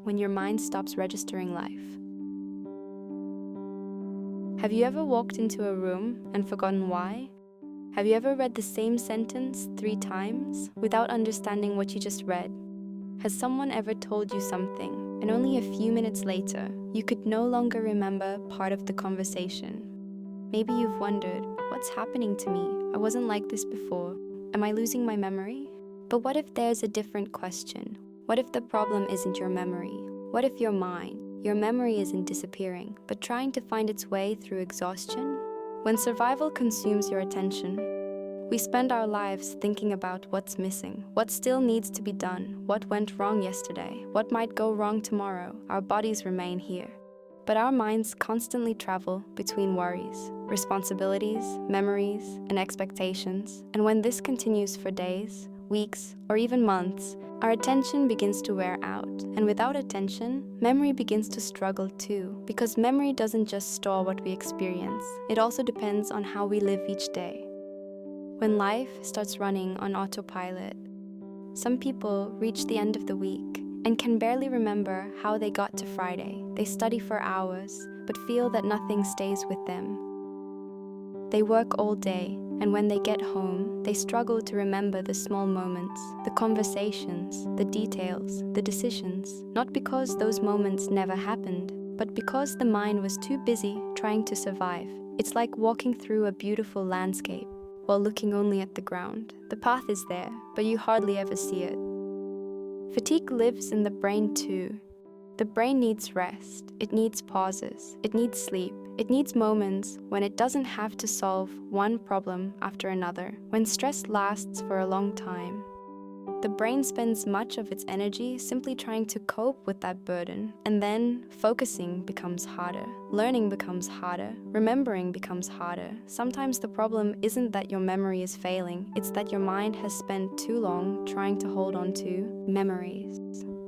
when your mind stops registering life. Have you ever walked into a room and forgotten why? Have you ever read the same sentence 3 times without understanding what you just read? Has someone ever told you something, and only a few minutes later, you could no longer remember part of the conversation? Maybe you've wondered, what's happening to me? I wasn't like this before. Am I losing my memory? But what if there's a different question? What if the problem isn't your memory? What if your memory isn't disappearing, but trying to find its way through exhaustion? When survival consumes your attention, we spend our lives thinking about what's missing, what still needs to be done, what went wrong yesterday, what might go wrong tomorrow. Our bodies remain here, but our minds constantly travel between worries, responsibilities, memories, and expectations. And when this continues for days, weeks, or even months, our attention begins to wear out. And without attention, memory begins to struggle too, because memory doesn't just store what we experience, it also depends on how we live each day. When life starts running on autopilot, some people reach the end of the week and can barely remember how they got to Friday. They study for hours, but feel that nothing stays with them. They work all day, and when they get home, they struggle to remember the small moments, the conversations, the details, the decisions, not because those moments never happened, but because the mind was too busy trying to survive. It's like walking through a beautiful landscape while looking only at the ground. The path is there, but you hardly ever see it. Fatigue lives in the brain too. The brain needs rest, it needs pauses, it needs sleep, it needs moments when it doesn't have to solve one problem after another. When stress lasts for a long time, the brain spends much of its energy simply trying to cope with that burden, and then focusing becomes harder, learning becomes harder, remembering becomes harder. Sometimes the problem isn't that your memory is failing, it's that your mind has spent too long trying to hold on to memories,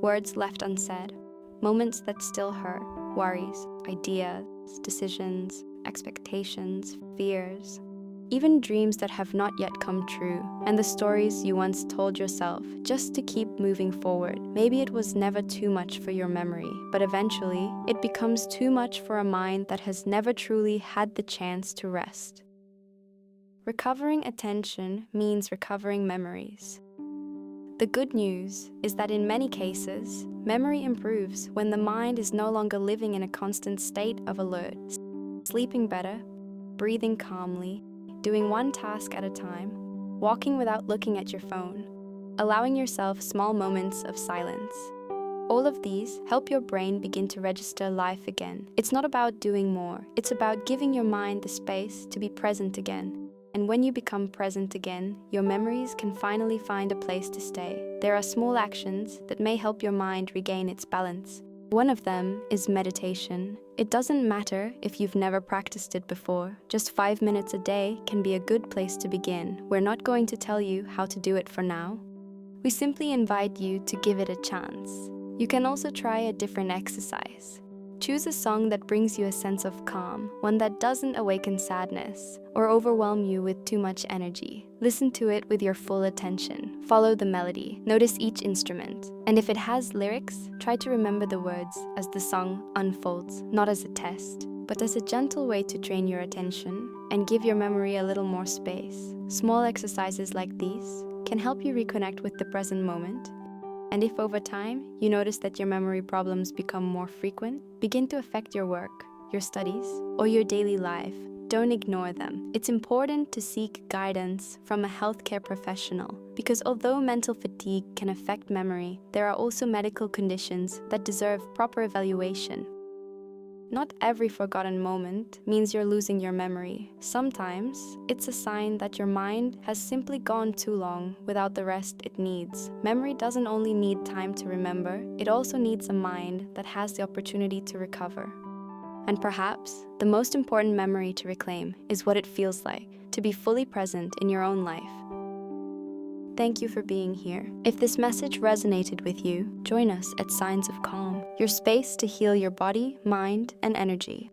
words left unsaid, moments that still hurt, worries, ideas, decisions, expectations, fears, even dreams that have not yet come true, and the stories you once told yourself just to keep moving forward. Maybe it was never too much for your memory, but eventually it becomes too much for a mind that has never truly had the chance to rest. Recovering attention means recovering memories. The good news is that in many cases, memory improves when the mind is no longer living in a constant state of alert, sleeping better, breathing calmly, doing one task at a time, walking without looking at your phone, allowing yourself small moments of silence. All of these help your brain begin to register life again. It's not about doing more, it's about giving your mind the space to be present again. And when you become present again, your memories can finally find a place to stay. There are small actions that may help your mind regain its balance. One of them is meditation. It doesn't matter if you've never practiced it before. Just 5 minutes a day can be a good place to begin. We're not going to tell you how to do it for now. We simply invite you to give it a chance. You can also try a different exercise. Choose a song that brings you a sense of calm, one that doesn't awaken sadness or overwhelm you with too much energy. Listen to it with your full attention. Follow the melody. Notice each instrument. And if it has lyrics, try to remember the words as the song unfolds, not as a test, but as a gentle way to train your attention and give your memory a little more space. Small exercises like these can help you reconnect with the present moment. And if over time, you notice that your memory problems become more frequent, begin to affect your work, your studies, or your daily life, don't ignore them. It's important to seek guidance from a healthcare professional, because although mental fatigue can affect memory, there are also medical conditions that deserve proper evaluation. Not every forgotten moment means you're losing your memory. Sometimes, it's a sign that your mind has simply gone too long without the rest it needs. Memory doesn't only need time to remember, it also needs a mind that has the opportunity to recover. And perhaps, the most important memory to reclaim is what it feels like to be fully present in your own life. Thank you for being here. If this message resonated with you, join us at Signs of Calm, your space to heal your body, mind, and energy.